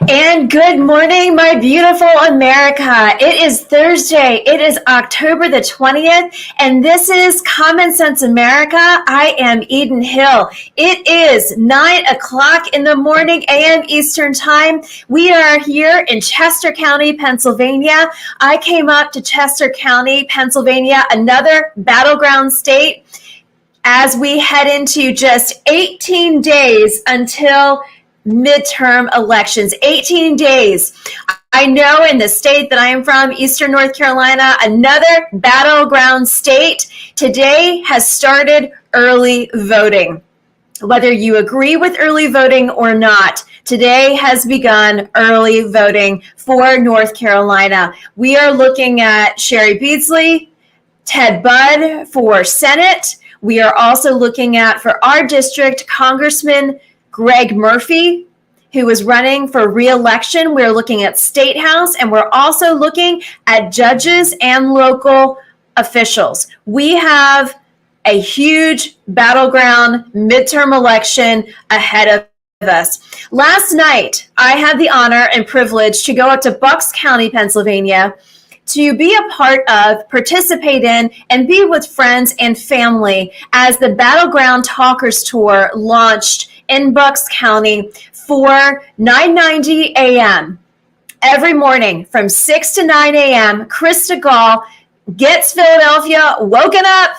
And good morning, my beautiful America. It is Thursday. It is October the 20th, and this is Common Sense America. I am Eden Hill. It is 9 o'clock in the morning, a.m. Eastern Time. We are here in Chester County, Pennsylvania. I came up to Chester County, Pennsylvania, another battleground state, as we head into just 18 days until midterm elections. 18 days. I know in the state that I am from, Eastern North Carolina, another battleground state, today has started early voting. Whether you agree with early voting or not, today has begun early voting for North Carolina. We are looking at Sherry Beasley, Ted Budd for Senate. We are also looking at, for our district, Congressman Greg Murphy, who is running for re-election. We're looking at State House, and we're also looking at judges and local officials. We have a huge battleground midterm election ahead of us. Last night, I had the honor and privilege to go up to Bucks County, Pennsylvania, to be a part of, participate in, and be with friends and family as the Battleground Talkers Tour launched in Bucks County for 9:90 a.m. every morning from 6 to 9 a.m. Krista Gall gets Philadelphia woken up,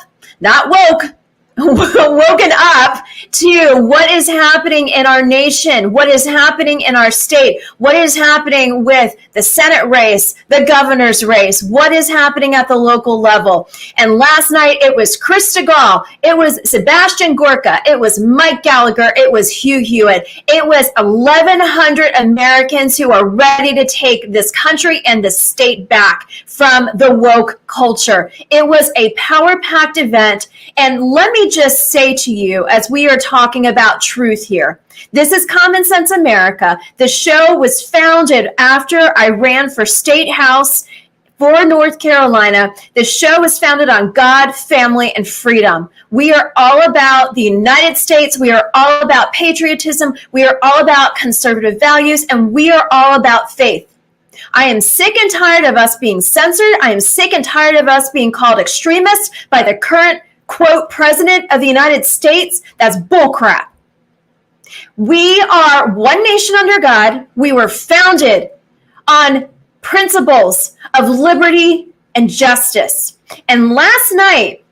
not woke, woken up to what is happening in our nation, what is happening in our state, what is happening with the Senate race, the governor's race, what is happening at the local level. And last night it was Krista Gall, it was Sebastian Gorka, it was Mike Gallagher, it was Hugh Hewitt. It was 1,100 Americans who are ready to take this country and this state back from the woke culture. It was a power-packed event, and let me just say to you, as we are talking about truth here, this is Common Sense America. The show was founded after I ran for State House for North Carolina. The show was founded on God, family, and freedom. We are all about the United States. We are all about patriotism. We are all about conservative values, and we are all about faith. I am sick and tired of us being censored. I am sick and tired of us being called extremists by the current, quote, President of the United States. That's bullcrap. We are one nation under God. We were founded on principles of liberty and justice. And last night,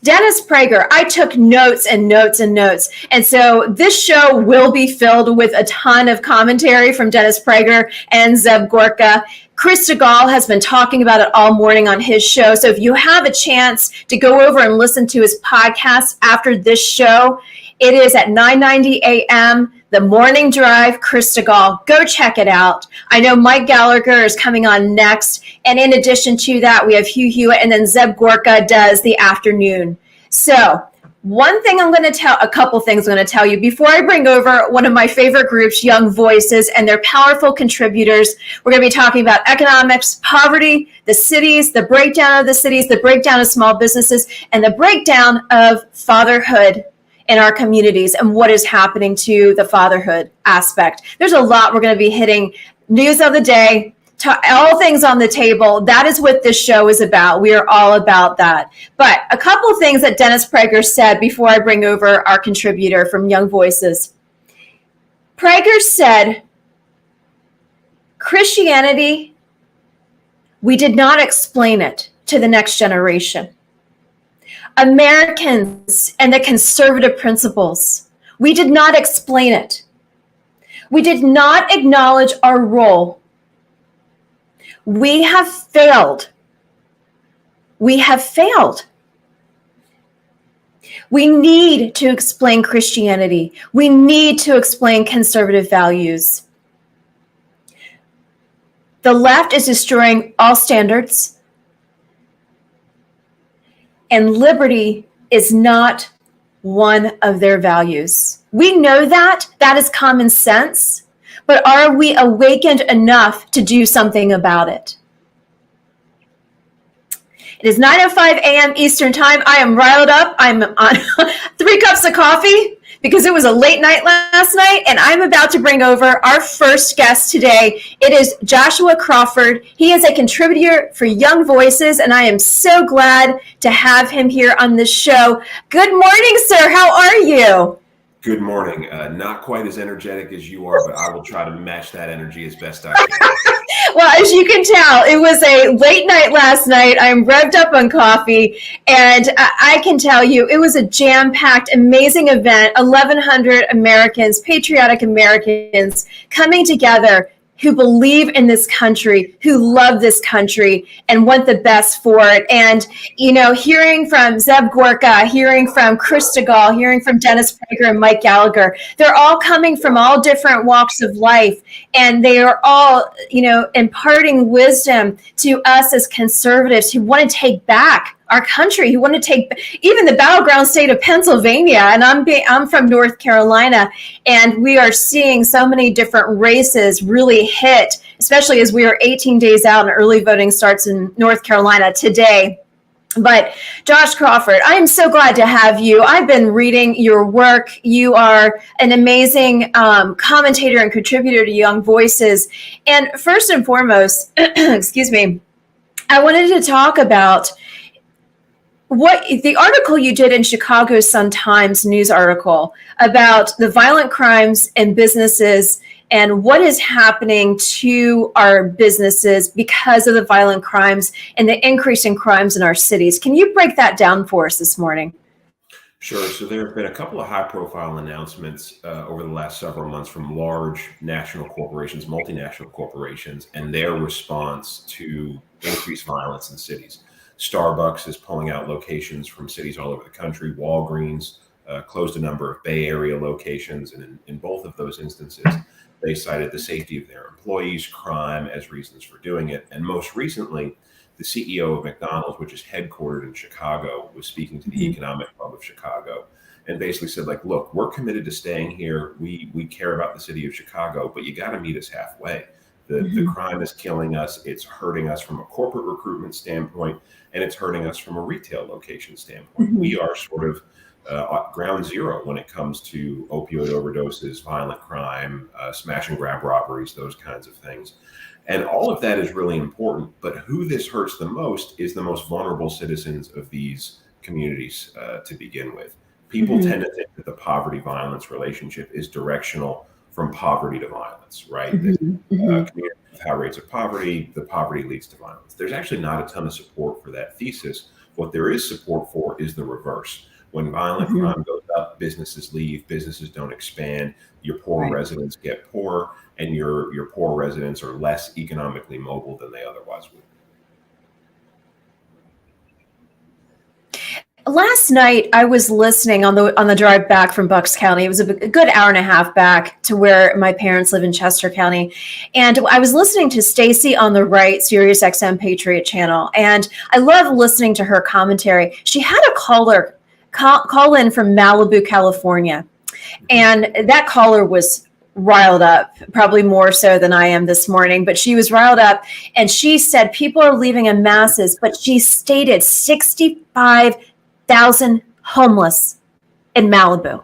Dennis Prager, I took notes and notes and notes. And so this show will be filled with a ton of commentary from Dennis Prager and Zeb Gorka. Krista Gall has been talking about it all morning on his show. So if you have a chance to go over and listen to his podcast after this show, it is at 9:90 a.m., The Morning Drive, Krista Gall. Go check it out. I know Mike Gallagher is coming on next. And in addition to that, we have Hugh Hewitt, and then Zeb Gorka does the afternoon. So one thing a couple things I'm going to tell you before I bring over one of my favorite groups, Young Voices, and their powerful contributors. We're going to be talking about economics, poverty, the cities, the breakdown of the cities, the breakdown of small businesses, and the breakdown of fatherhood in our communities and what is happening to the fatherhood aspect. There's a lot we're going to be hitting. News of the day, all things on the table. That is what this show is about. We are all about that. But a couple of things that Dennis Prager said before I bring over our contributor from Young Voices. Prager said, Christianity, we did not explain it to the next generation. Americans and the conservative principles, we did not explain it. We did not acknowledge our role. We have failed. We have failed. We need to explain Christianity. We need to explain conservative values. The left is destroying all standards, and liberty is not one of their values. We know that. That is common sense. But are we awakened enough to do something about it? It is 9:05 a.m. Eastern Time. I am riled up. I'm on 3 cups of coffee because it was a late night last night, and I'm about to bring over our first guest today. It is Joshua Crawford. He is a contributor for Young Voices, and I am so glad to have him here on this show. Good morning, sir. How are you? Good morning. Not quite as energetic as you are, but I will try to match that energy as best I can. Well, as you can tell, it was a late night last night. I'm revved up on coffee, and I can tell you it was a jam-packed, amazing event. 1,100 Americans, patriotic Americans, coming together who believe in this country, who love this country, and want the best for it. And, you know, hearing from Zeb Gorka, hearing from Chris DeGaulle, hearing from Dennis Prager and Mike Gallagher, they're all coming from all different walks of life. And they are all, you know, imparting wisdom to us as conservatives who want to take back our country, who want to take even the battleground state of Pennsylvania. And I'm from North Carolina, and we are seeing so many different races really hit, especially as we are 18 days out and early voting starts in North Carolina today. But Josh Crawford, I am so glad to have you. I've been reading your work. You are an amazing commentator and contributor to Young Voices. And first and foremost, excuse me, I wanted to talk about what the article you did in Chicago Sun-Times news article about the violent crimes in businesses and what is happening to our businesses because of the violent crimes and the increase in crimes in our cities. Can you break that down for us this morning? Sure. So there have been a couple of high-profile announcements over the last several months from large national corporations, multinational corporations, and their response to increased violence in cities. Starbucks is pulling out locations from cities all over the country. Walgreens closed a number of Bay Area locations, and in both of those instances, they cited the safety of their employees, crime as reasons for doing it. And most recently, the CEO of McDonald's, which is headquartered in Chicago, was speaking to the Economic Club of Chicago and basically said, like, look, we're committed to staying here. We care about the city of Chicago, but you got to meet us halfway. The crime is killing us. It's hurting us from a corporate recruitment standpoint, and it's hurting us from a retail location standpoint. We are sort of ground zero when it comes to opioid overdoses, violent crime, smash and grab robberies, those kinds of things. And all of that is really important. But who this hurts the most is the most vulnerable citizens of these communities to begin with. People tend to think that the poverty-violence relationship is directional from poverty to violence, right? Communities with high rates of poverty, the poverty leads to violence. There's actually not a ton of support for that thesis. What there is support for is the reverse. When violent crime goes up, businesses leave, businesses don't expand, your poor residents get poorer, and your poor residents are less economically mobile than they otherwise would. Last night, I was listening on the drive back from Bucks County. It was a good hour and a half back to where my parents live in Chester County. And I was listening to Stacy on the right, Sirius XM Patriot Channel. And I love listening to her commentary. She had a caller call in from Malibu, California. And that caller was riled up, probably more so than I am this morning, but she was riled up. And she said people are leaving in masses, but she stated 65,000 homeless in Malibu.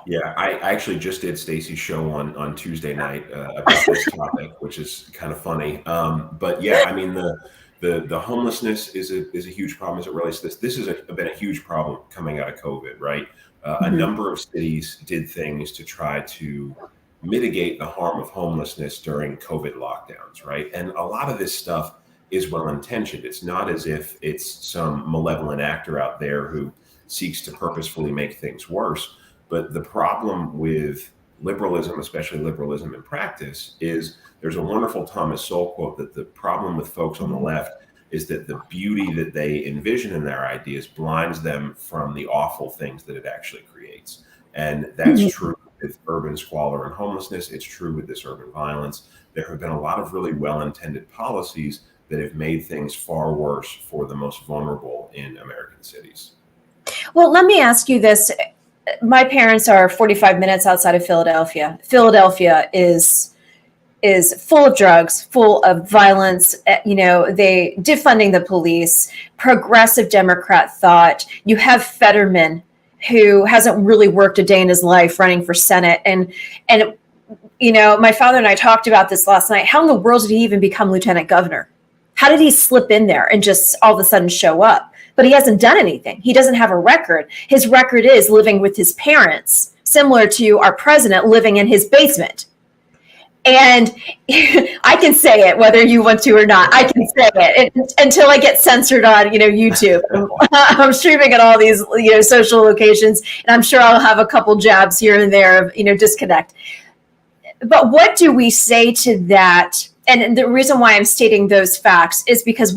Yeah. I actually just did Stacy's show on Tuesday night about this topic, which is kind of funny. But yeah, I mean, the homelessness is a huge problem as it relates to this. This has been a huge problem coming out of COVID, right? A number of cities did things to try to mitigate the harm of homelessness during COVID lockdowns, right? And a lot of this stuff is well-intentioned. It's not as if it's some malevolent actor out there who seeks to purposefully make things worse. But the problem with liberalism, especially liberalism in practice, is there's a wonderful Thomas Sowell quote that the problem with folks on the left is that the beauty that they envision in their ideas blinds them from the awful things that it actually creates. And that's true with urban squalor and homelessness. It's true with this urban violence. There have been a lot of really well-intended policies that have made things far worse for the most vulnerable in American cities. Well, let me ask you this. My parents are 45 minutes outside of Philadelphia. Philadelphia is full of drugs, full of violence, they defunding the police, progressive Democrat thought. You have Fetterman, who hasn't really worked a day in his life running for Senate. And my father and I talked about this last night. How in the world did he even become lieutenant governor? How did he slip in there and just all of a sudden show up? But he hasn't done anything. He doesn't have a record. His record is living with his parents, similar to our president living in his basement. And I can say it whether you want to or not. I can say it until I get censored on, YouTube. I'm streaming at all these, social locations, and I'm sure I'll have a couple jabs here and there of, disconnect. But what do we say to that? And the reason why I'm stating those facts is because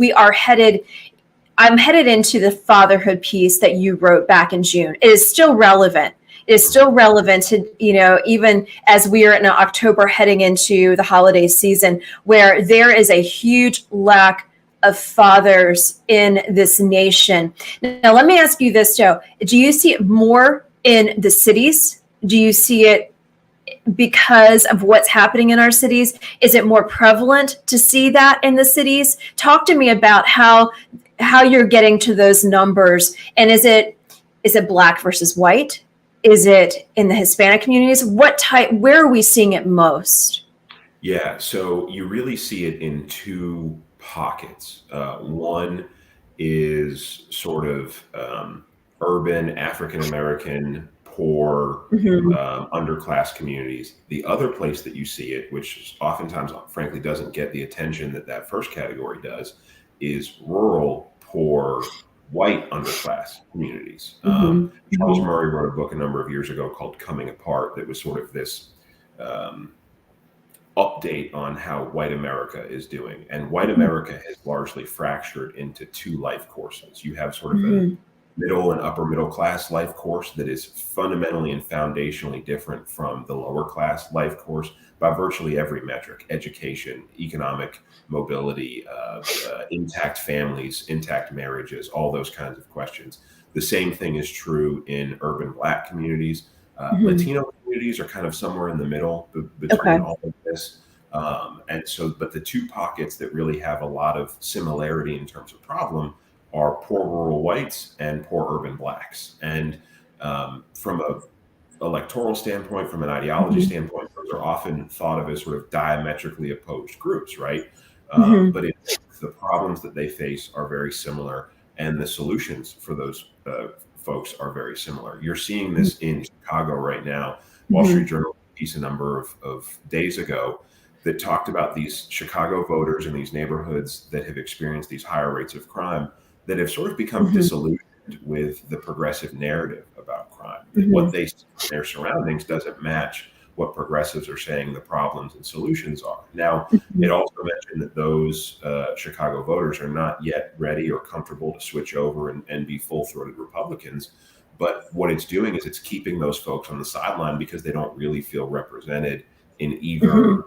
I'm headed into the fatherhood piece that you wrote back in June. It is still relevant. It is still relevant to, even as we are in October heading into the holiday season, where there is a huge lack of fathers in this nation. Now, let me ask you this, Joe. Do you see it more in the cities? Do you see it because of what's happening in our cities? Is it more prevalent to see that in the cities? Talk to me about how you're getting to those numbers. And is it Black versus white? Is it in the Hispanic communities? Where are we seeing it most? Yeah, so you really see it in two pockets. One is sort of urban, African-American, poor, underclass communities. The other place that you see it, which oftentimes, frankly, doesn't get the attention that first category does, is rural, poor, white underclass communities. Charles Murray wrote a book a number of years ago called Coming Apart that was sort of this update on how white America is doing. And white America has largely fractured into two life courses. You have sort of a middle and upper middle class life course that is fundamentally and foundationally different from the lower class life course by virtually every metric: education, economic mobility, intact families, intact marriages, all those kinds of questions. The same thing is true in urban Black communities. Latino communities are kind of somewhere in the middle between all of this. But the two pockets that really have a lot of similarity in terms of problem are poor rural whites and poor urban Blacks. And from a electoral standpoint, from an ideology standpoint, those are often thought of as sort of diametrically opposed groups, right? But the problems that they face are very similar, and the solutions for those folks are very similar. You're seeing this in Chicago right now. Wall Street Journal piece a number of days ago that talked about these Chicago voters in these neighborhoods that have experienced these higher rates of crime that have sort of become disillusioned with the progressive narrative about crime. What they see in their surroundings doesn't match what progressives are saying the problems and solutions are. Now, it also mentioned that those Chicago voters are not yet ready or comfortable to switch over and be full-throated Republicans. But what it's doing is it's keeping those folks on the sideline because they don't really feel represented in either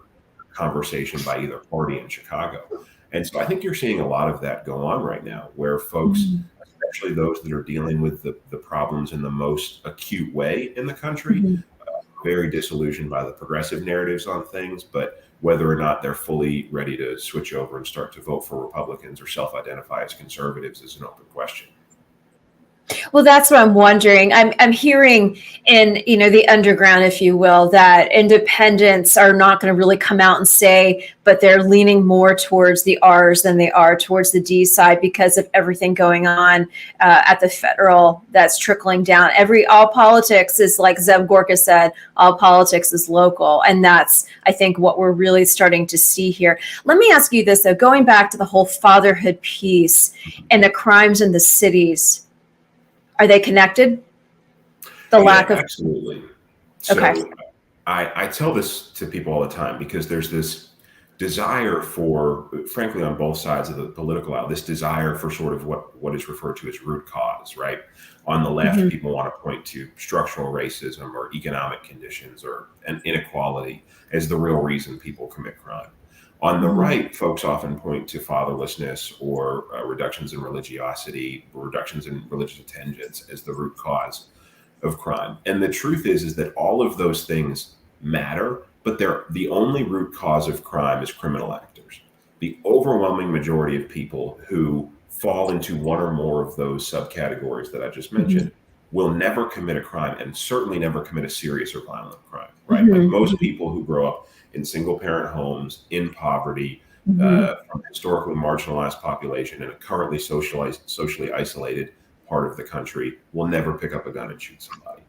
conversation by either party in Chicago. And so I think you're seeing a lot of that go on right now, where folks, especially those that are dealing with the problems in the most acute way in the country, very disillusioned by the progressive narratives on things, but whether or not they're fully ready to switch over and start to vote for Republicans or self-identify as conservatives is an open question. Well, that's what I'm wondering. I'm hearing in, the underground, if you will, that independents are not going to really come out and say, but they're leaning more towards the R's than they are towards the D side because of everything going on at the federal that's trickling down. All politics is, like Zeb Gorka said, all politics is local. And that's, I think, what we're really starting to see here. Let me ask you this, though, going back to the whole fatherhood piece and the crimes in the cities. Are they connected? Lack of absolutely. So I tell this to people all the time because there's this desire for, frankly, on both sides of the political aisle, this desire for sort of what is referred to as root cause, right? On the left, people want to point to structural racism or economic conditions or an inequality as the real reason people commit crime. On the right, folks often point to fatherlessness or reductions in religiosity, reductions in religious attendance as the root cause of crime. And the truth is that all of those things matter, but the only root cause of crime is criminal actors. The overwhelming majority of people who fall into one or more of those subcategories that I just mentioned will never commit a crime, and certainly never commit a serious or violent crime, right? Like most people who grow up in single parent homes, in poverty, from a historically marginalized population in a currently socially isolated part of the country will never pick up a gun and shoot somebody.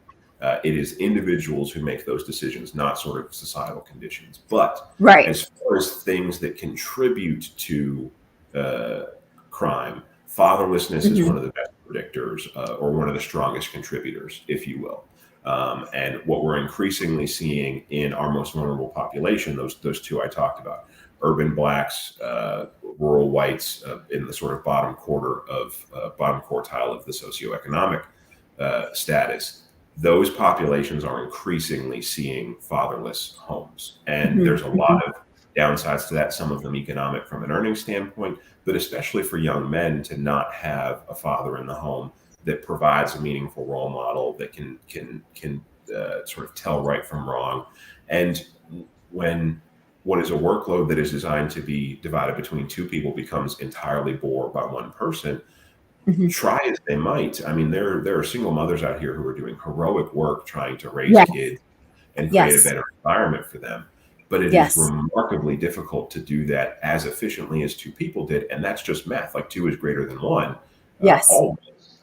It is individuals who make those decisions, not sort of societal conditions. But Right. as far as things that contribute to crime, fatherlessness is one of the best predictors, or one of the strongest contributors, if you will. And what we're increasingly seeing in our most vulnerable population, those two I talked about, urban blacks, rural whites, in the sort of bottom quartile of the socioeconomic status, those populations are increasingly seeing fatherless homes. And there's a lot of downsides to that, some of them economic from an earnings standpoint, but especially for young men to not have a father in the home that provides a meaningful role model that can sort of tell right from wrong. And when what is a workload that is designed to be divided between two people becomes entirely bore by one person, try as they might. I mean, there are single mothers out here who are doing heroic work trying to raise kids and create a better environment for them. But it is remarkably difficult to do that as efficiently as two people did. And that's just math. Like 2 is greater than 1. Always.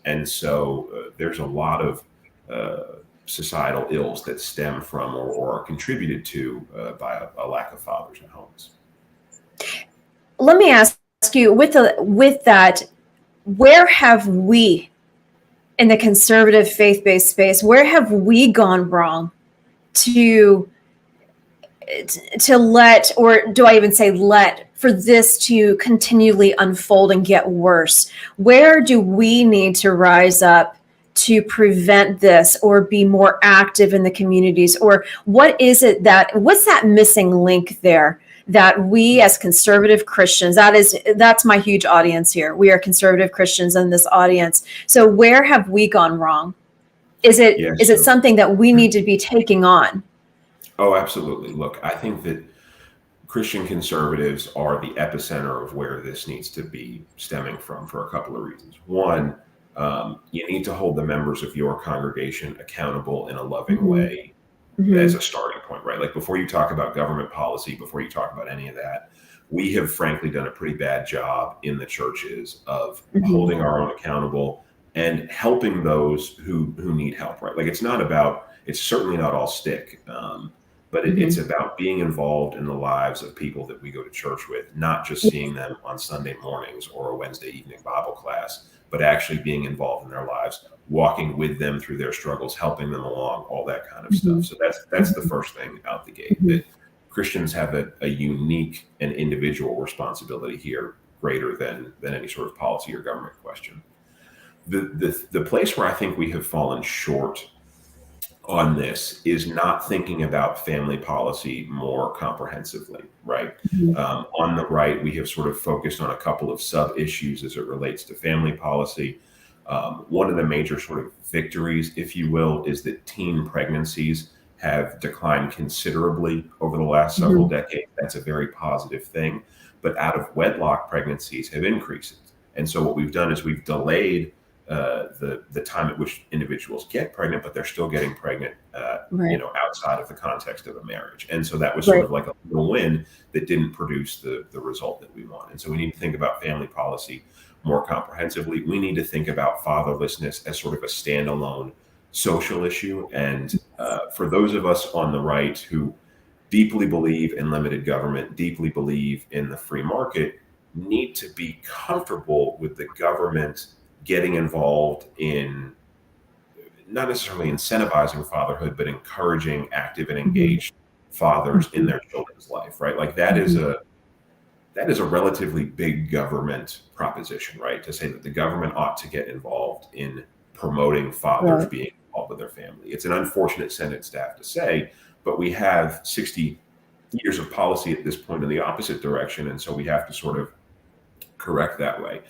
And so there's a lot of societal ills that stem from or are contributed to by a lack of fathers in homes. Let me ask you, with that, where have we, in the conservative faith-based space, where have we gone wrong to let, or do I even say let, for this to continually unfold and get worse? Where do we need to rise up to prevent this, or be more active in the communities? Or what's that missing link there that we as conservative Christians, that's my huge audience here. We are conservative Christians in this audience. So where have we gone wrong? Is it something that we need to be taking on? Oh, absolutely. Look, I think that Christian conservatives are the epicenter of where this needs to be stemming from for a couple of reasons. One, you need to hold the members of your congregation accountable in a loving way as a starting point, right? Like before you talk about government policy, before you talk about any of that, we have frankly done a pretty bad job in the churches of holding our own accountable and helping those who need help, right? Like it's certainly not all stick, but it's about being involved in the lives of people that we go to church with, not just seeing them on Sunday mornings or a Wednesday evening Bible class, but actually being involved in their lives, walking with them through their struggles, helping them along, all that kind of stuff. So that's the first thing out the gate, that Christians have a unique and individual responsibility here, greater than any sort of policy or government question. The place where I think we have fallen short on this is not thinking about family policy more comprehensively, right? On the right, we have sort of focused on a couple of sub-issues as it relates to family policy. One of the major sort of victories, if you will, is that teen pregnancies have declined considerably over the last several decades. That's a very positive thing. But out of wedlock pregnancies have increased. And so what we've done is we've delayed the time at which individuals get pregnant, but they're still getting pregnant, outside of the context of a marriage. And so that was sort of like a little win that didn't produce the result that we want. And so we need to think about family policy more comprehensively. We need to think about fatherlessness as sort of a standalone social issue. And for those of us on the right who deeply believe in limited government, deeply believe in the free market, need to be comfortable with the government getting involved in not necessarily incentivizing fatherhood, but encouraging active and engaged fathers in their children's life, right? Like that is a relatively big government proposition, right? To say that the government ought to get involved in promoting fathers being involved with their family. It's an unfortunate sentence to have to say, but we have 60 years of policy at this point in the opposite direction. And so we have to sort of correct that way.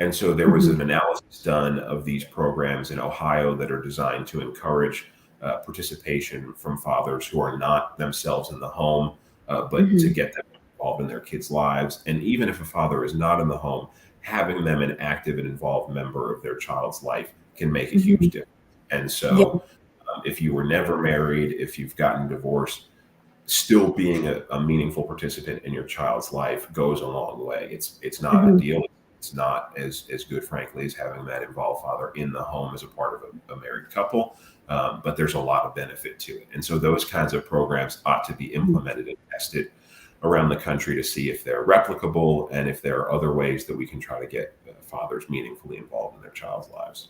And so there was an analysis done of these programs in Ohio that are designed to encourage participation from fathers who are not themselves in the home, but to get them involved in their kids' lives. And even if a father is not in the home, having them an active and involved member of their child's life can make a huge difference. And Yeah. so if you were never married, if you've gotten divorced, still being a meaningful participant in your child's life goes a long way. It's not Mhm. ideal. It's not as good, frankly, as having that involved father in the home as a part of a married couple. But there's a lot of benefit to it. And so those kinds of programs ought to be implemented and tested around the country to see if they're replicable and if there are other ways that we can try to get fathers meaningfully involved in their child's lives.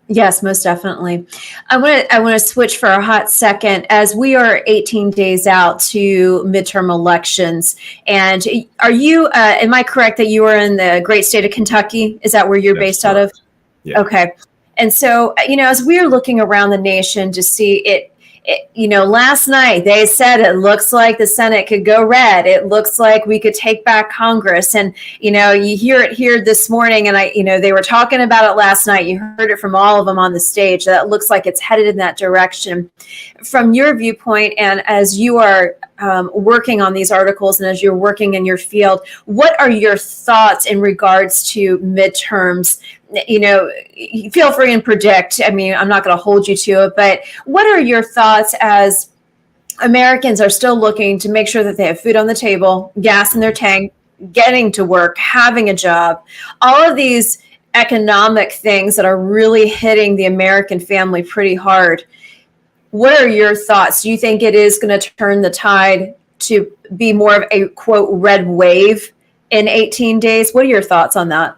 Yes, most definitely. I want to switch for a hot second as we are 18 days out to midterm elections. And are you? Am I correct that you are in the great state of Kentucky? Is that where you're That's based out of? correct. Yeah. Okay. And so, as we're looking around the nation to see last night they said it looks like the Senate could go red. It looks like we could take back Congress. And, you hear it here this morning. And they were talking about it last night. You heard it from all of them on the stage. That it looks like it's headed in that direction. From your viewpoint, and as you are working on these articles and as you're working in your field, what are your thoughts in regards to midterms? Feel free and predict. I mean, I'm not going to hold you to it, but what are your thoughts as Americans are still looking to make sure that they have food on the table, gas in their tank, getting to work, having a job, all of these economic things that are really hitting the American family pretty hard? What are your thoughts? Do you think it is going to turn the tide to be more of a, quote, red wave in 18 days? What are your thoughts on that?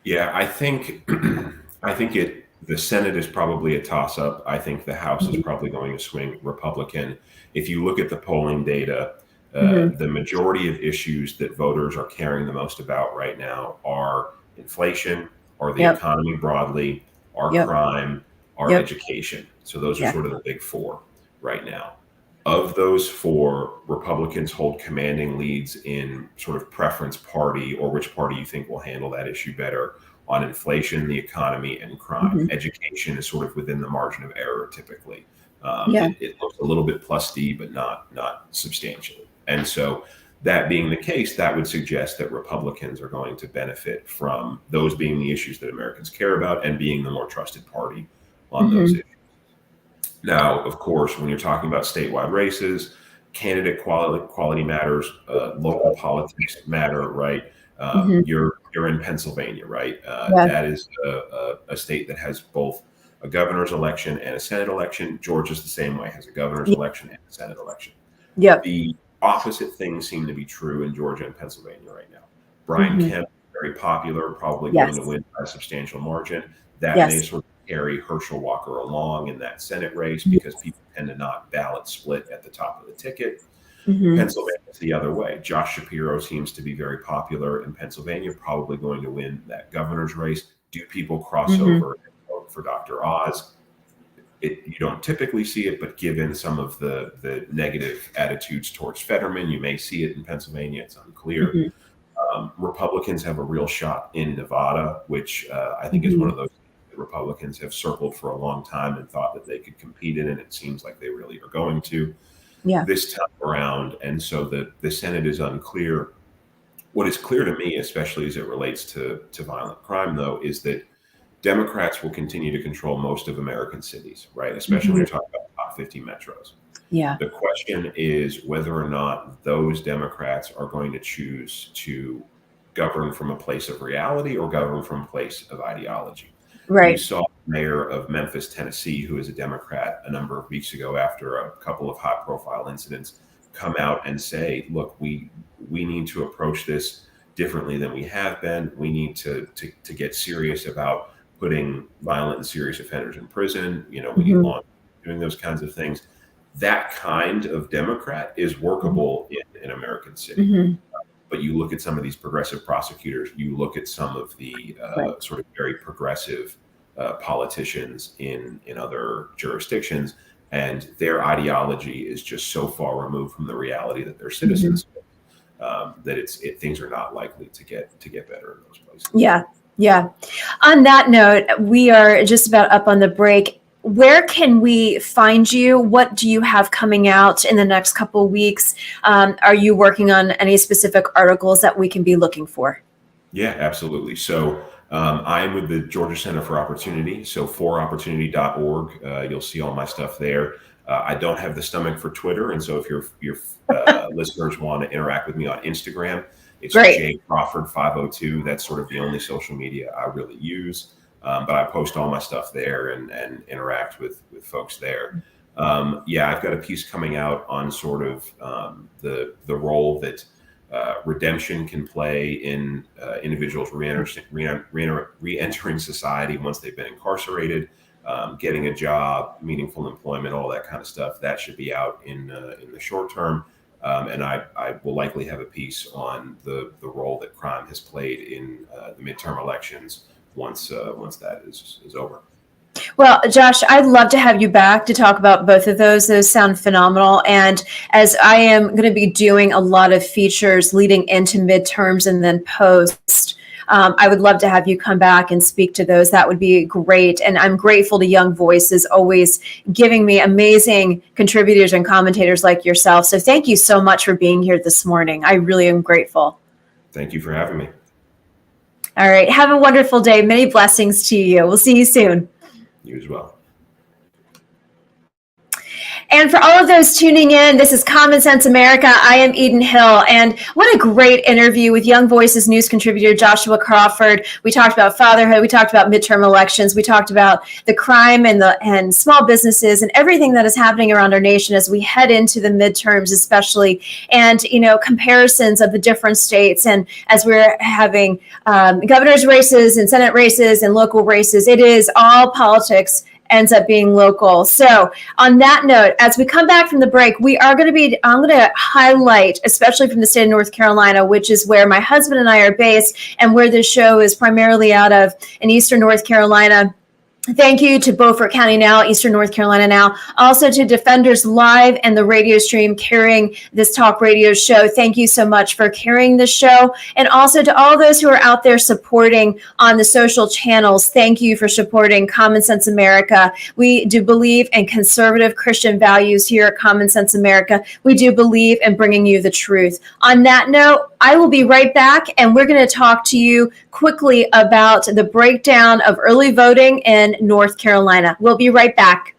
Yeah, I think the Senate is probably a toss up. I think the House is probably going to swing Republican. If you look at the polling data, Mm-hmm. the majority of issues that voters are caring the most about right now are inflation, or the Yep. economy broadly, are Yep. crime, are Yep. education. So those are Yeah. sort of the big four right now. Of those four, Republicans hold commanding leads in sort of preference party, or which party you think will handle that issue better, on inflation, the economy, and crime. Mm-hmm. Education is sort of within the margin of error typically. Yeah. It looks a little bit plus D, but not substantially. And so that being the case, that would suggest that Republicans are going to benefit from those being the issues that Americans care about and being the more trusted party on those Mm-hmm. issues. Now, of course, when you're talking about statewide races, candidate quality matters, local politics matter, right? Mm-hmm. You're in Pennsylvania, right? Yeah. That is a state that has both a governor's election and a Senate election. Georgia's the same way, has a governor's Yeah. election and a Senate election. Yep. The opposite things seem to be true in Georgia and Pennsylvania right now. Brian Mm-hmm. Kemp, very popular, probably going to Yes. win by a substantial margin. That may Yes. sort of carry Herschel Walker along in that Senate race because people tend to not ballot split at the top of the ticket. Mm-hmm. Pennsylvania is the other way. Josh Shapiro seems to be very popular in Pennsylvania, probably going to win that governor's race. Do people cross Mm-hmm. over and vote for Dr. Oz? You don't typically see it, but given some of the negative attitudes towards Fetterman, you may see it in Pennsylvania. It's unclear. Mm-hmm. Republicans have a real shot in Nevada, which I think is Mm-hmm. one of those that Republicans have circled for a long time and thought that they could compete in, and it seems like they really are going to Yeah. this time around. And so the Senate is unclear. What is clear to me, especially as it relates to violent crime, though, is that Democrats will continue to control most of American cities, right? Especially when Mm-hmm. you're talking about top 50 metros. Yeah. The question is whether or not those Democrats are going to choose to govern from a place of reality or govern from a place of ideology. You Right. saw the mayor of Memphis, Tennessee, who is a Democrat, a number of weeks ago after a couple of high-profile incidents, come out and say, look, we need to approach this differently than we have been. We need to get serious about putting violent and serious offenders in prison. We need Mm-hmm. law doing those kinds of things. That kind of Democrat is workable in American city. Mm-hmm. But you look at some of these progressive prosecutors, you look at some of the Right. sort of very progressive politicians in other jurisdictions, and their ideology is just so far removed from the reality that they're Mm-hmm. citizens, that things are not likely to get better in those places. Yeah. Yeah. On that note, we are just about up on the break. Where can we find you? What do you have coming out in the next couple of weeks? Are you working on any specific articles that we can be looking for? Yeah, absolutely. So I am with the Georgia Center for Opportunity, so foropportunity.org. You'll see all my stuff there. I don't have the stomach for Twitter, and so if your listeners want to interact with me on Instagram, it's Great. jcrawford502. That's sort of the only social media I really use. But I post all my stuff there and interact with folks there. Yeah, I've got a piece coming out on sort of the role that redemption can play in individuals re-entering society once they've been incarcerated, getting a job, meaningful employment, all that kind of stuff. That should be out in the short term. And I will likely have a piece on the role that crime has played in the midterm elections once that is over. Well, Josh, I'd love to have you back to talk about both of those. Those sound phenomenal. And as I am going to be doing a lot of features leading into midterms and then post, I would love to have you come back and speak to those. That would be great. And I'm grateful to Young Voices always giving me amazing contributors and commentators like yourself. So thank you so much for being here this morning. I really am grateful. Thank you for having me. All right. Have a wonderful day. Many blessings to you. We'll see you soon. You as well. And for all of those tuning in, this is Common Sense America. I am Eden Hill. And what a great interview with Young Voices news contributor Joshua Crawford. We talked about fatherhood. We talked about midterm elections. We talked about the crime and small businesses and everything that is happening around our nation as we head into the midterms, especially, and, comparisons of the different states. And as we're having governor's races and Senate races and local races, it is all politics ends up being local. So on that note, as we come back from the break, I'm going to highlight, especially from the state of North Carolina, which is where my husband and I are based and where this show is primarily out of in Eastern North Carolina. Thank you to Beaufort County Now, Eastern North Carolina Now, also to Defenders Live and the radio stream carrying this talk radio show. Thank you so much for carrying this show. And also to all those who are out there supporting on the social channels. Thank you for supporting Common Sense America. We do believe in conservative Christian values here at Common Sense America. We do believe in bringing you the truth. On that note, I will be right back, and we're going to talk to you quickly about the breakdown of early voting in North Carolina. We'll be right back.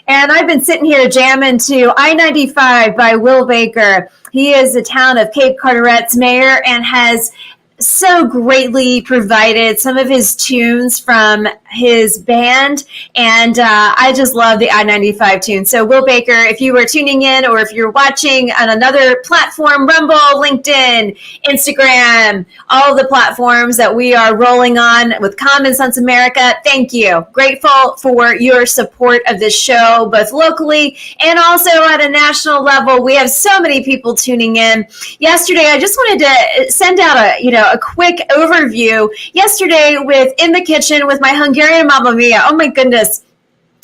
And I've been sitting here jamming to I-95 by Will Baker. He is the town of Cape Carteret's mayor and has so greatly provided some of his tunes from his band, and I just love the I-95 tune. So Will Baker, if you were tuning in or if you're watching on another platform, Rumble, LinkedIn, Instagram, all of the platforms that we are rolling on with Common Sense America, thank you. Grateful for your support of this show, both locally and also at a national level. We have so many people tuning in. Yesterday, I just wanted to send out a quick overview. Yesterday, with In the Kitchen with my Hungarian Mamma Mia, oh my goodness,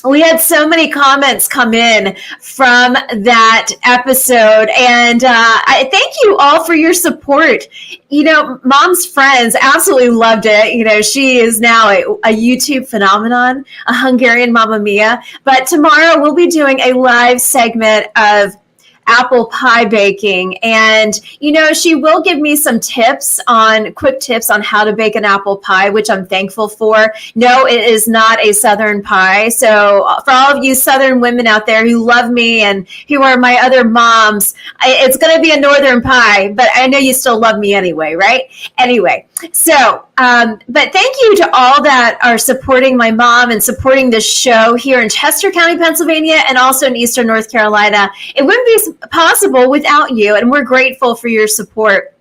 we had so many comments come in from that episode, and I thank you all for your support. Mom's friends absolutely loved it. She is now a YouTube phenomenon, a Hungarian Mamma Mia. But tomorrow we'll be doing a live segment of apple pie baking, and she will give me some quick tips on how to bake an apple pie, which I'm thankful for. No, it is not a Southern pie. So for all of you Southern women out there who love me and who are my other moms, it's going to be a Northern pie, but I know you still love me anyway, right? Anyway, so but thank you to all that are supporting my mom and supporting this show here in Chester County, Pennsylvania, and also in Eastern North Carolina. It wouldn't be possible without you, and we're grateful for your support.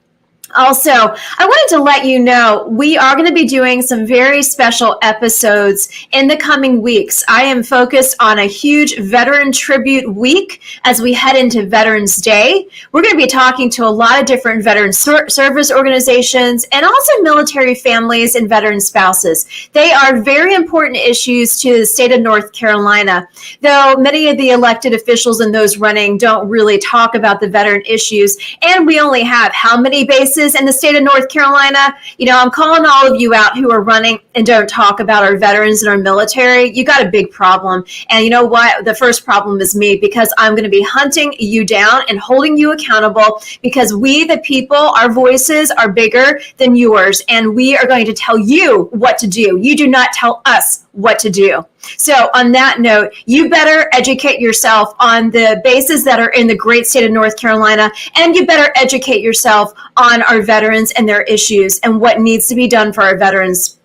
Also, I wanted to let you know we are going to be doing some very special episodes in the coming weeks. I am focused on a huge veteran tribute week as we head into Veterans Day. We're going to be talking to a lot of different veteran service organizations and also military families and veteran spouses. They are very important issues to the state of North Carolina, though many of the elected officials and those running don't really talk about the veteran issues. And we only have how many bases in the state of North Carolina? I'm calling all of you out who are running and don't talk about our veterans and our military. You got a big problem. And you know what? The first problem is me, because I'm going to be hunting you down and holding you accountable, because we, the people, our voices are bigger than yours, and we are going to tell you what to do. You do not tell us what to do. So on that note, you better educate yourself on the bases that are in the great state of North Carolina, and you better educate yourself on our veterans and their issues and what needs to be done for our veterans.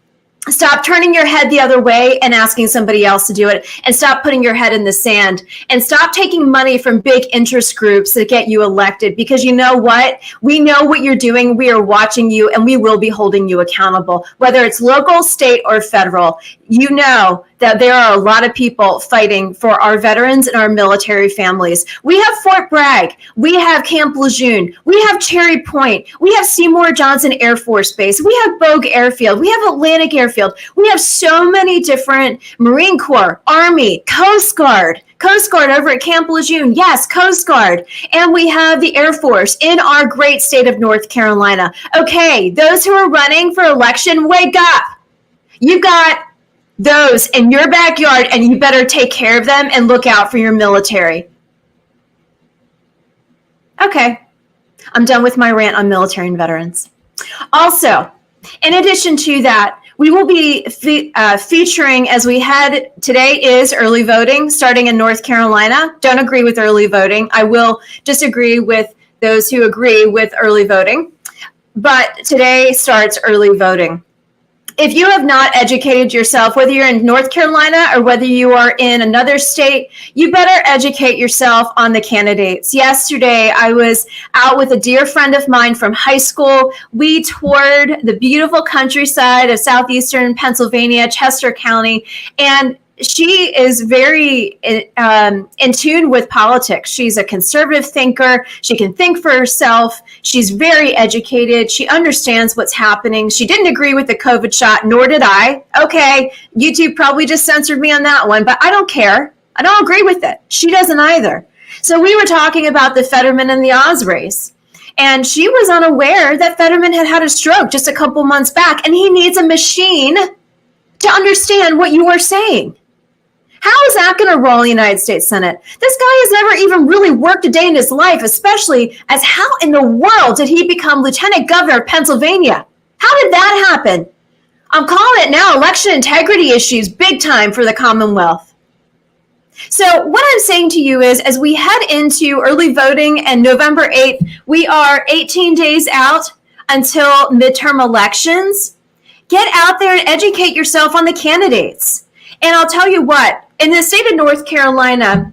Stop turning your head the other way and asking somebody else to do it, and stop putting your head in the sand, and stop taking money from big interest groups that get you elected, because you know what? We know what you're doing. We are watching you, and we will be holding you accountable, whether it's local, state, or federal. You know that there are a lot of people fighting for our veterans and our military families. We have Fort Bragg. We have Camp Lejeune. We have Cherry Point. We have Seymour Johnson Air Force Base. We have Bogue Airfield. We have Atlantic Airfield. We have so many different Marine Corps, Army, Coast Guard over at Camp Lejeune. Yes, Coast Guard. And we have the Air Force in our great state of North Carolina. Okay, those who are running for election, wake up. You've got those in your backyard, and you better take care of them and look out for your military. Okay, I'm done with my rant on military and veterans. Also, in addition to that, we will be featuring, as we head, today is early voting starting in North Carolina. Don't agree with early voting. I will disagree with those who agree with early voting. But today starts early voting. If you have not educated yourself, whether you're in North Carolina or whether you are in another state, you better educate yourself on the candidates. Yesterday, I was out with a dear friend of mine from high school. We toured the beautiful countryside of southeastern Pennsylvania, Chester County, and she is very in tune with politics. She's a conservative thinker. She can think for herself. She's very educated. She understands what's happening. She didn't agree with the COVID shot, nor did I. Okay, YouTube probably just censored me on that one, but I don't care. I don't agree with it. She doesn't either. So we were talking about the Fetterman and the Oz race. And she was unaware that Fetterman had had a stroke just a couple months back, and he needs a machine to understand what you are saying. How is that going to roll in the United States Senate? This guy has never even really worked a day in his life, especially as how in the world did he become Lieutenant Governor of Pennsylvania? How did that happen? I'm calling it now election integrity issues big time for the Commonwealth. So what I'm saying to you is, as we head into early voting and November 8th, we are 18 days out until midterm elections. Get out there and educate yourself on the candidates. And I'll tell you what, in the state of North Carolina,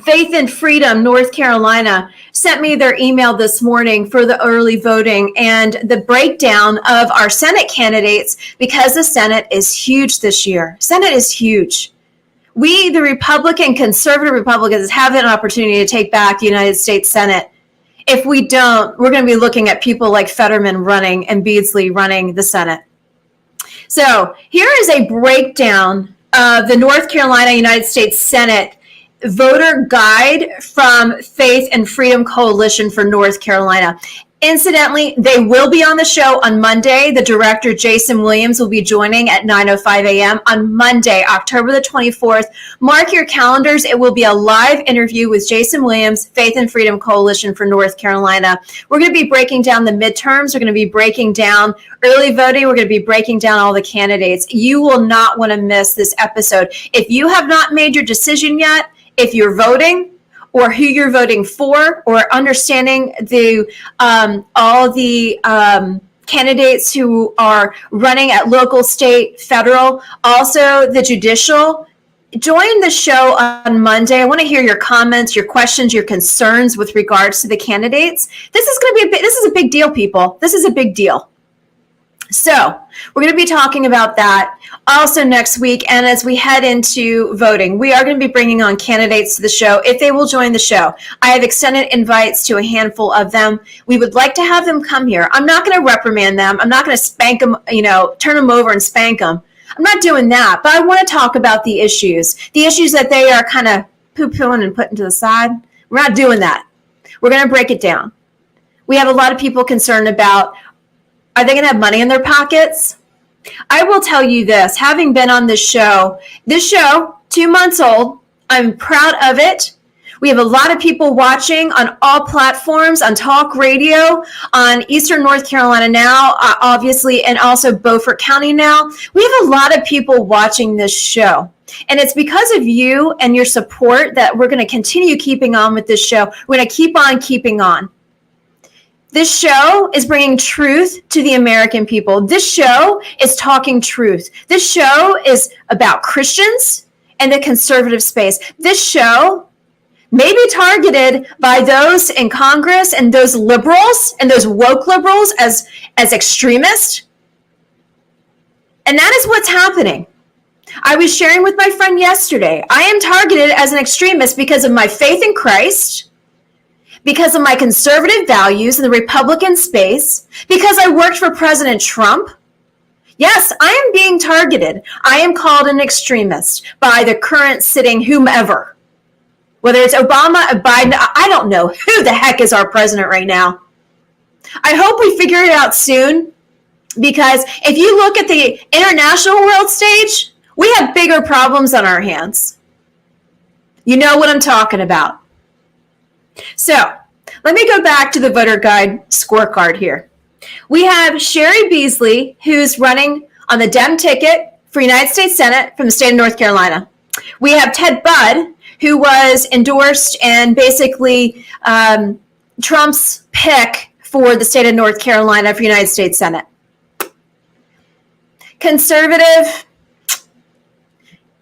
Faith and Freedom North Carolina sent me their email this morning for the early voting and the breakdown of our Senate candidates, because the Senate is huge this year. Senate is huge. We, the conservative Republicans, have an opportunity to take back the United States Senate. If we don't, we're going to be looking at people like Fetterman running and Beasley running the Senate. So here is a breakdown of the North Carolina United States Senate voter guide from Faith and Freedom Coalition for North Carolina. Incidentally, they will be on the show on Monday. The director, Jason Williams, will be joining at 9:05 a.m. on Monday, October the 24th. Mark your calendars. It will be a live interview with Jason Williams, Faith and Freedom Coalition for North Carolina. We're going to be breaking down the midterms. We're going to be breaking down early voting. We're going to be breaking down all the candidates. You will not want to miss this episode. If you have not made your decision yet, if you're voting, or who you're voting for, or understanding all the candidates who are running at local, state, federal, also the judicial, join the show on Monday. I want to hear your comments, your questions, your concerns with regards to the candidates. This is a big deal, people. This is a big deal. So we're going to be talking about that also next week. And as we head into voting, we are going to be bringing on candidates to the show if they will join the show. I have extended invites to a handful of them. We would like to have them come here. I'm not going to reprimand them. I'm not going to spank them, turn them over and spank them. I'm not doing that. But I want to talk about the issues that they are kind of poo-pooing and putting to the side. We're not doing that. We're going to break it down. We have a lot of people concerned about, are they going to have money in their pockets? I will tell you this, having been on this show, 2 months old, I'm proud of it. We have a lot of people watching on all platforms, on talk radio, on Eastern North Carolina now, obviously, and also Beaufort County now. We have a lot of people watching this show. And it's because of you and your support that we're going to continue keeping on with this show. We're going to keep on keeping on. This show is bringing truth to the American people. This show is talking truth. This show is about Christians and the conservative space. This show may be targeted by those in Congress and those liberals and those woke liberals as extremists. And that is what's happening. I was sharing with my friend yesterday. I am targeted as an extremist because of my faith in Christ, because of my conservative values in the Republican space, because I worked for President Trump. Yes, I am being targeted. I am called an extremist by the current sitting whomever. Whether it's Obama or Biden, I don't know who the heck is our president right now. I hope we figure it out soon, because if you look at the international world stage, we have bigger problems on our hands. You know what I'm talking about. So let me go back to the voter guide scorecard here. We have Sherry Beasley, who's running on the Dem ticket for United States Senate from the state of North Carolina. We have Ted Budd, who was endorsed and basically Trump's pick for the state of North Carolina for United States Senate. Conservative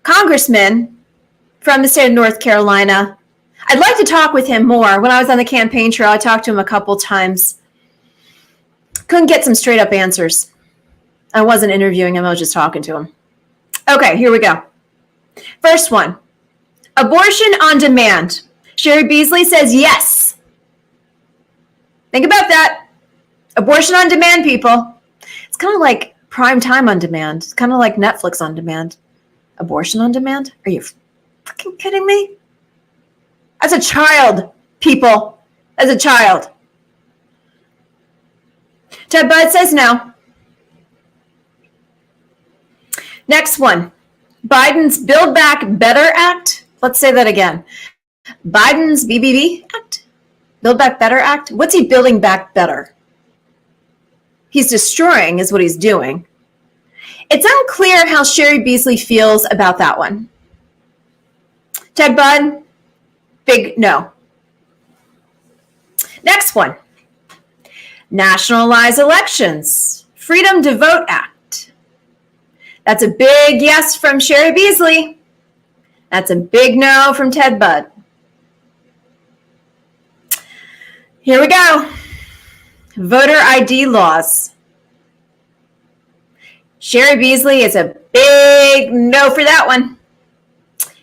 congressman from the state of North Carolina. I'd like to talk with him more. When I was on the campaign trail, I talked to him a couple times. Couldn't get some straight up answers. I wasn't interviewing him, I was just talking to him. Okay, here we go. First one, abortion on demand. Sherry Beasley says yes. Think about that. Abortion on demand, people. It's kind of like prime time on demand. It's kind of like Netflix on demand. Abortion on demand? Are you fucking kidding me? As a child, people. As a child. Ted Budd says no. Next one. Biden's Build Back Better Act. Let's say that again. Biden's BBB Act? Build Back Better Act? What's he building back better? He's destroying is what he's doing. It's unclear how Sherry Beasley feels about that one. Ted Budd, big no. Next one. Nationalize elections. Freedom to Vote Act. That's a big yes from Sherry Beasley. That's a big no from Ted Budd. Here we go. Voter ID laws. Sherry Beasley is a big no for that one.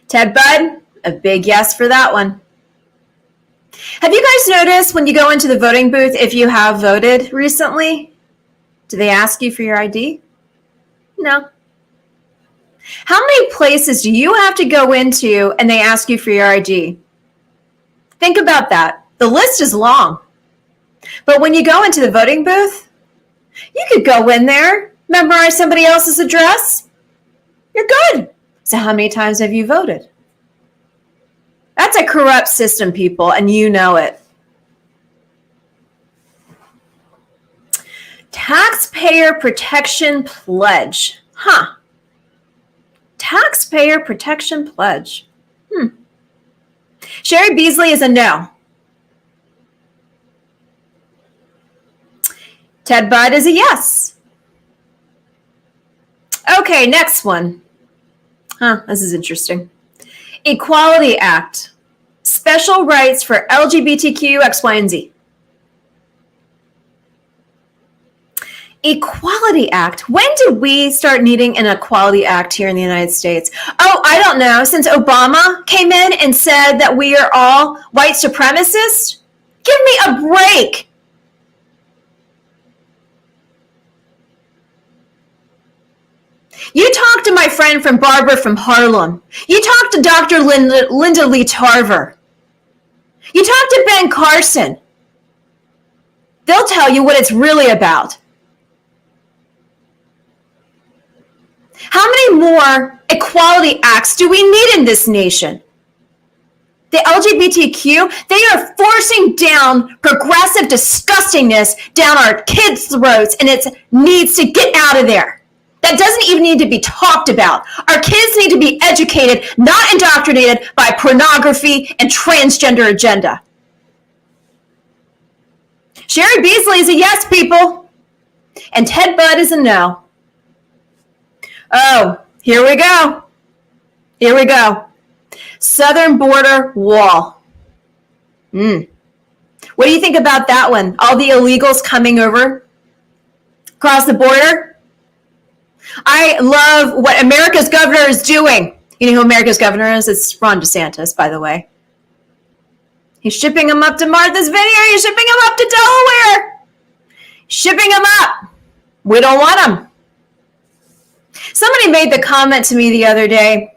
Ted Budd, a big yes for that one. Have you guys noticed when you go into the voting booth if you have voted recently? Do they ask you for your ID? No. How many places do you have to go into and they ask you for your ID? Think about that. The list is long. But when you go into the voting booth, you could go in there, memorize somebody else's address. You're good. So how many times have you voted? That's a corrupt system, people, and you know it. Taxpayer Protection Pledge. Taxpayer Protection Pledge. Sherry Beasley is a no. Ted Budd is a yes. Okay, next one. This is interesting. Equality Act. Special rights for LGBTQ, X, Y, and Z. Equality Act. When did we start needing an Equality Act here in the United States? Oh, I don't know. Since Obama came in and said that we are all white supremacists? Give me a break. You talk to my friend from Barbara from Harlem. You talk to Dr. Linda Lee Tarver. You talk to Ben Carson. They'll tell you what it's really about. How many more equality acts do we need in this nation? The LGBTQ, they are forcing down progressive disgustingness down our kids' throats, and it needs to get out of there. That doesn't even need to be talked about. Our kids need to be educated, not indoctrinated by pornography and transgender agenda. Sherry Beasley is a yes, people. And Ted Budd is a no. Oh, here we go. Here we go. Southern border wall. What do you think about that one? All the illegals coming over across the border? I love what America's governor is doing. You know who America's governor is? It's Ron DeSantis, by the way. He's shipping them up to Martha's Vineyard. He's shipping them up to Delaware. Shipping them up. We don't want them. Somebody made the comment to me the other day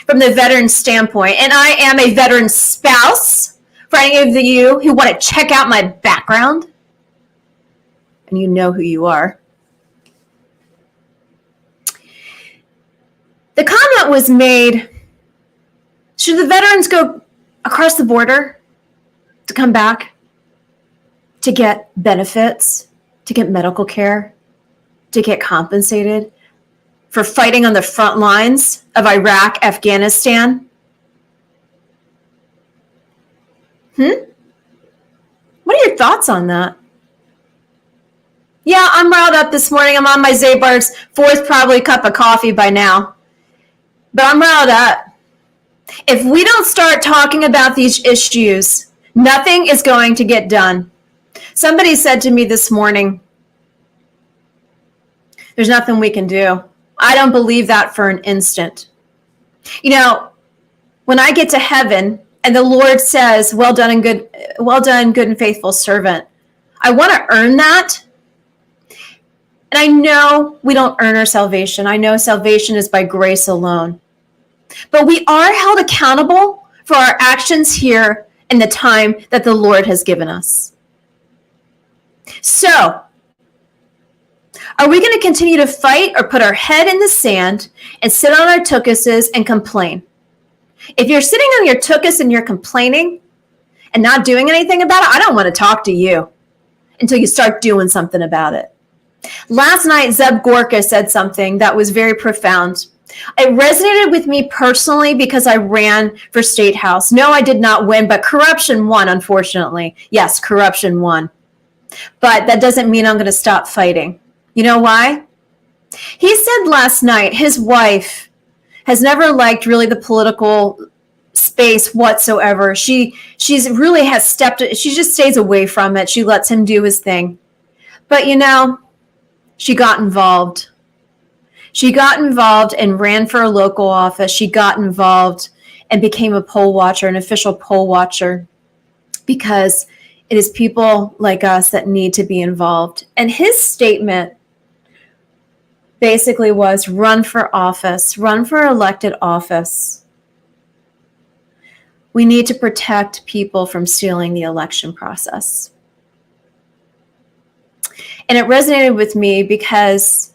from the veteran standpoint, and I am a veteran spouse for any of you who want to check out my background, and you know who you are. The comment was made, should the veterans go across the border to come back to get benefits, to get medical care, to get compensated for fighting on the front lines of Iraq, Afghanistan? What are your thoughts on that? Yeah, I'm riled up this morning. I'm on my Zabar's fourth probably cup of coffee by now. But I'm riled up. If we don't start talking about these issues, nothing is going to get done. Somebody said to me this morning, there's nothing we can do. I don't believe that for an instant. You know, when I get to heaven and the Lord says, well done, good and faithful servant, I want to earn that. And I know we don't earn our salvation. I know salvation is by grace alone. But we are held accountable for our actions here in the time that the Lord has given us. So, are we going to continue to fight or put our head in the sand and sit on our tuchuses and complain? If you're sitting on your tuchus and you're complaining and not doing anything about it, I don't want to talk to you until you start doing something about it. Last night, Zeb Gorka said something that was very profound. It resonated with me personally because I ran for state house. No, I did not win, but corruption won, unfortunately. Yes, corruption won. But that doesn't mean I'm going to stop fighting. You know why? He said last night his wife has never liked really the political space whatsoever. She's really has stepped, she just stays away from it. She lets him do his thing. But she got involved. She got involved and ran for a local office. She got involved and became a poll watcher, an official poll watcher, because it is people like us that need to be involved. And his statement basically was run for office, run for elected office. We need to protect people from stealing the election process. And it resonated with me because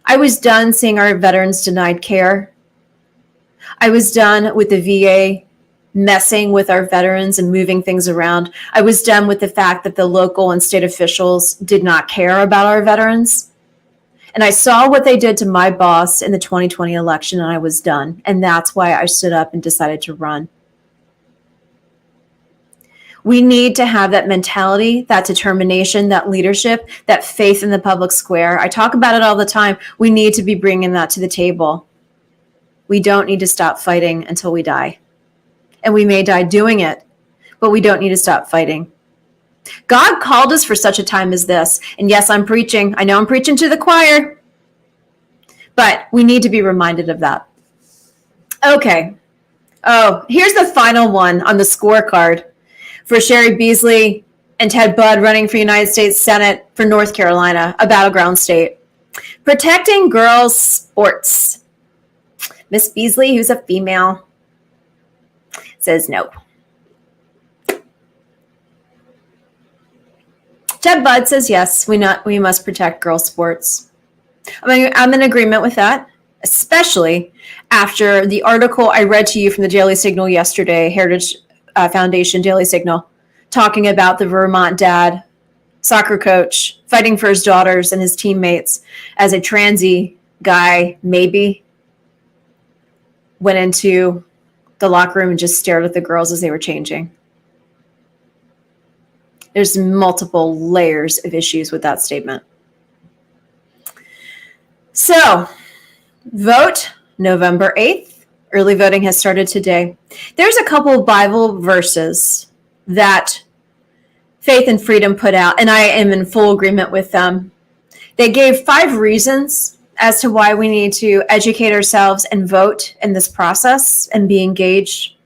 I was done seeing our veterans denied care. I was done with the VA messing with our veterans and moving things around. I was done with the fact that the local and state officials did not care about our veterans. And I saw what they did to my boss in the 2020 election, and I was done. And that's why I stood up and decided to run. We need to have that mentality, that determination, that leadership, that faith in the public square. I talk about it all the time. We need to be bringing that to the table. We don't need to stop fighting until we die. And we may die doing it, but we don't need to stop fighting. God called us for such a time as this. And yes, I'm preaching. I know I'm preaching to the choir, but we need to be reminded of that. Okay. Oh, here's the final one on the scorecard for Sherry Beasley and Ted Budd running for United States Senate for North Carolina, a battleground state. Protecting girls' sports. Miss Beasley, who's a female, says no. Ted Budd says yes, we must protect girls' sports. I'm in agreement with that, especially after the article I read to you from the Daily Signal yesterday, Heritage Foundation Daily Signal, talking about the Vermont dad, soccer coach, fighting for his daughters and his teammates as a transy guy maybe went into the locker room and just stared at the girls as they were changing. There's multiple layers of issues with that statement. So, vote November 8th. Early voting has started today. There's a couple of Bible verses that Faith and Freedom put out, and I am in full agreement with them. They gave 5 reasons as to why we need to educate ourselves and vote in this process and be engaged.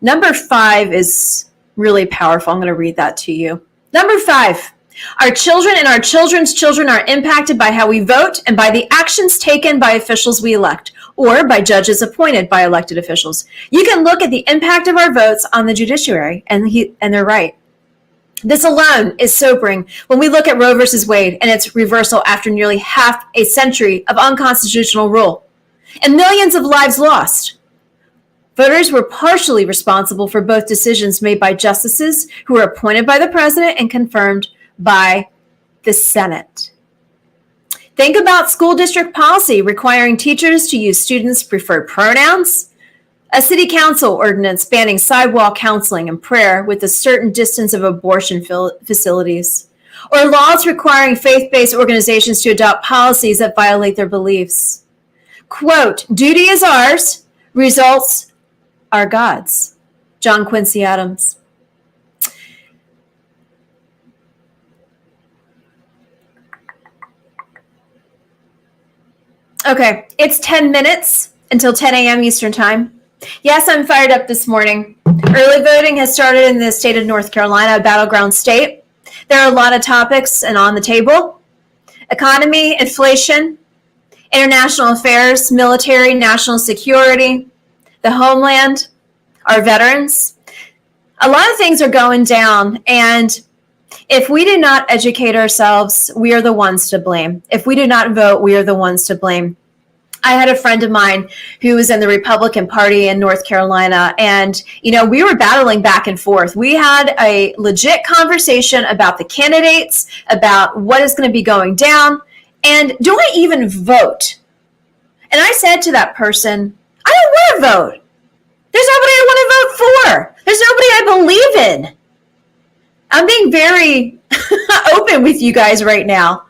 Number 5 is really powerful. I'm going to read that to you. Number 5, our children and our children's children are impacted by how we vote and by the actions taken by officials we elect or by judges appointed by elected officials. You can look at the impact of our votes on the judiciary, and they're right. This alone is sobering when we look at Roe versus Wade and its reversal after nearly half a century of unconstitutional rule and millions of lives lost. Voters were partially responsible for both decisions made by justices who were appointed by the president and confirmed by the Senate. Think about school district policy requiring teachers to use students' preferred pronouns, a city council ordinance banning sidewalk counseling and prayer with a certain distance of abortion facilities, or laws requiring faith-based organizations to adopt policies that violate their beliefs. Quote, duty is ours, results are God's. John Quincy Adams. Okay, it's 10 minutes until 10 a.m. Eastern Time. Yes, I'm fired up this morning. Early voting has started in the state of North Carolina, a battleground state. There are a lot of topics and on the table. Economy, inflation, international affairs, military, national security, the homeland, our veterans. A lot of things are going down, and if we do not educate ourselves, we are the ones to blame. If we do not vote, we are the ones to blame. I had a friend of mine who was in the Republican Party in North Carolina, and we were battling back and forth. We had a legit conversation about the candidates, about what is going to be going down, and do I even vote? And I said to that person, I don't want to vote. There's nobody I want to vote for. There's nobody I believe in. I'm being very open with you guys right now.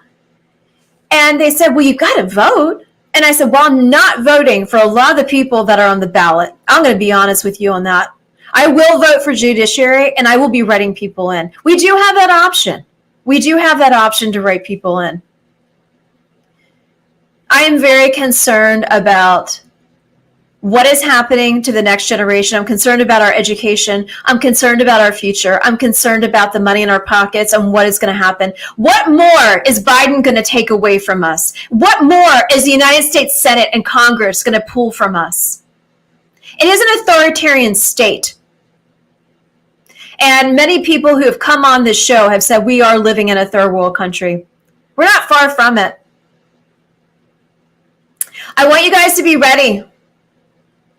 And they said, well, you've got to vote. And I said, well, I'm not voting for a lot of the people that are on the ballot. I'm going to be honest with you on that. I will vote for judiciary, and I will be writing people in. We do have that option. We do have that option to write people in. I am very concerned about what is happening to the next generation. I'm concerned about our education. I'm concerned about our future. I'm concerned about the money in our pockets and what is going to happen. What more is Biden going to take away from us? What more is the United States Senate and Congress going to pull from us? It is an authoritarian state. And many people who have come on this show have said we are living in a third world country. We're not far from it. I want you guys to be ready.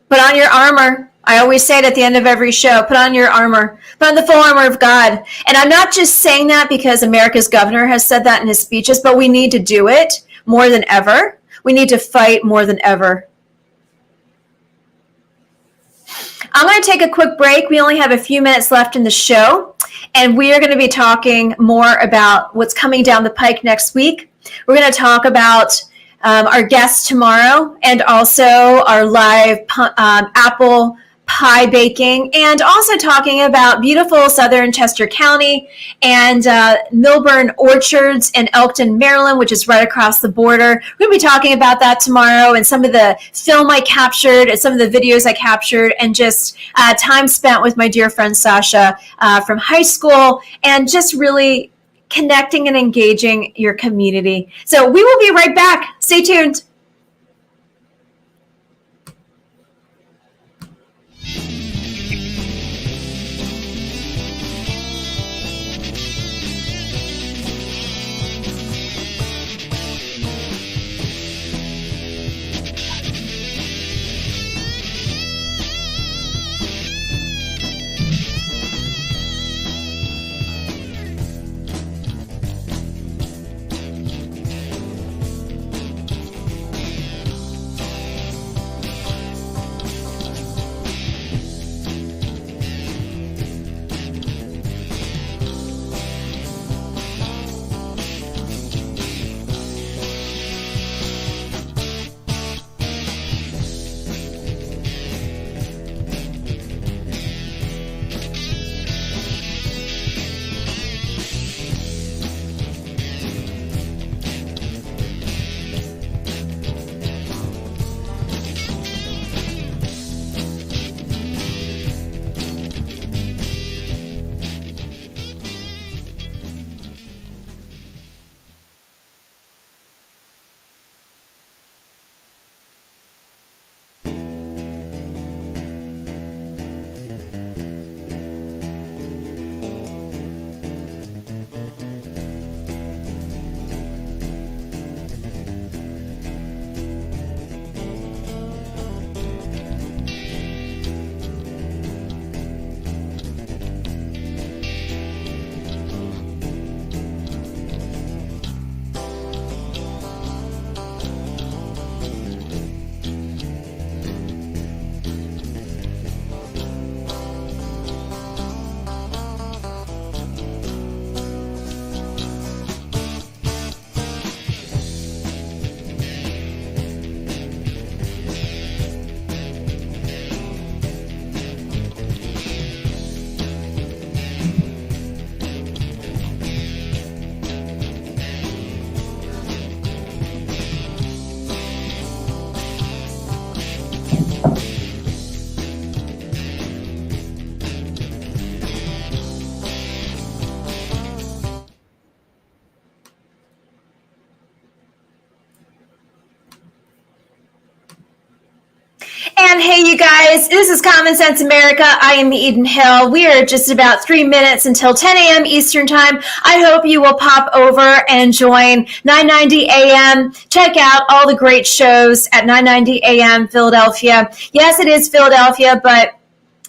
Put on your armor. I always say it at the end of every show. Put on your armor. Put on the full armor of God. And I'm not just saying that because America's governor has said that in his speeches, but we need to do it more than ever. We need to fight more than ever. I'm going to take a quick break. We only have a few minutes left in the show, and we are going to be talking more about what's coming down the pike next week. We're going to talk about our guests tomorrow, and also our live apple pie baking, and also talking about beautiful southern Chester County and Milburn Orchards in Elkton, Maryland, which is right across the border. We're going to be talking about that tomorrow, and some of the film I captured and some of the videos I captured, and just time spent with my dear friend Sasha from high school, and just really connecting and engaging your community. So we will be right back. Stay tuned. And hey, you guys, this is Common Sense America. I am Eden Hill. We are just about 3 minutes until 10 a.m. Eastern Time. I hope you will pop over and join 990 a.m. Check out all the great shows at 990 a.m. Philadelphia. Yes, it is Philadelphia, but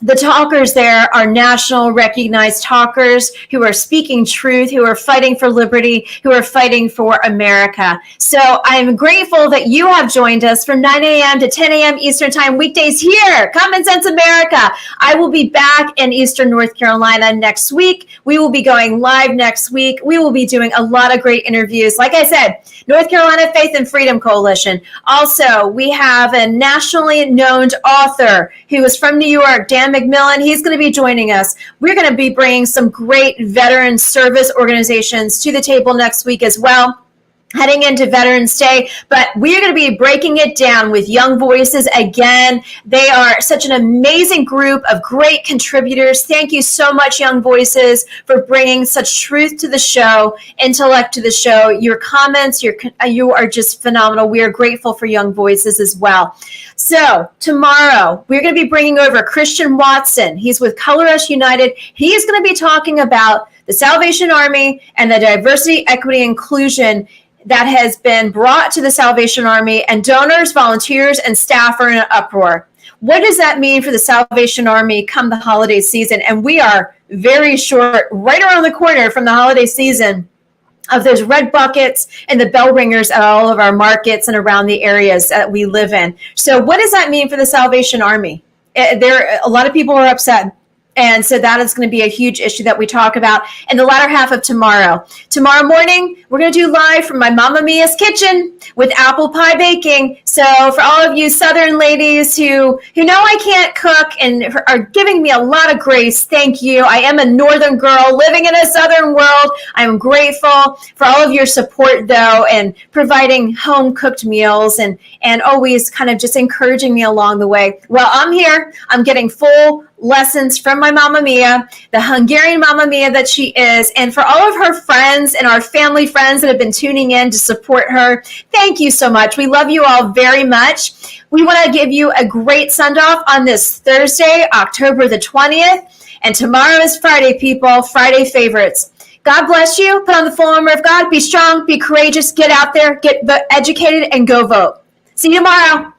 the talkers there are national recognized talkers who are speaking truth, who are fighting for liberty, who are fighting for America. So I'm grateful that you have joined us from 9 a.m. to 10 a.m. Eastern Time weekdays here, Common Sense America. I will be back in Eastern North Carolina next week. We will be going live next week. We will be doing a lot of great interviews. Like I said, North Carolina Faith and Freedom Coalition. Also, we have a nationally known author who is from New York, Dan McMillan. He's going to be joining us. We're going to be bringing some great veteran service organizations to the table next week as well, heading into Veterans Day, but we're going to be breaking it down with Young Voices again. They are such an amazing group of great contributors. Thank you so much, Young Voices, for bringing such truth to the show, intellect to the show. Your comments, you are just phenomenal. We are grateful for Young Voices as well. So tomorrow, we're going to be bringing over Christian Watson. He's with Color Us United. He's going to be talking about the Salvation Army and the diversity, equity, inclusion that has been brought to the Salvation Army, and donors, volunteers, and staff are in an uproar. What does that mean for the Salvation Army come the holiday season? And we are very short, right around the corner from the holiday season, of those red buckets and the bell ringers at all of our markets and around the areas that we live in. So what does that mean for the Salvation Army? A lot of people are upset. And so that is going to be a huge issue that we talk about in the latter half of tomorrow. Tomorrow morning, we're going to do live from my Mama Mia's kitchen with apple pie baking. So for all of you Southern ladies who know I can't cook and are giving me a lot of grace, thank you. I am a Northern girl living in a Southern world. I'm grateful for all of your support, though, and providing home-cooked meals and always kind of just encouraging me along the way. Well, I'm here. I'm getting full lessons from my Mama Mia, the Hungarian Mama Mia that she is, and for all of her friends and our family friends that have been tuning in to support her, thank you so much. We love you all very much. We want to give you a great send-off on this Thursday, October the 20th, and tomorrow is Friday, people, Friday favorites. God bless you. Put on the full armor of God. Be strong, be courageous, get out there, get educated, and go vote. See you tomorrow.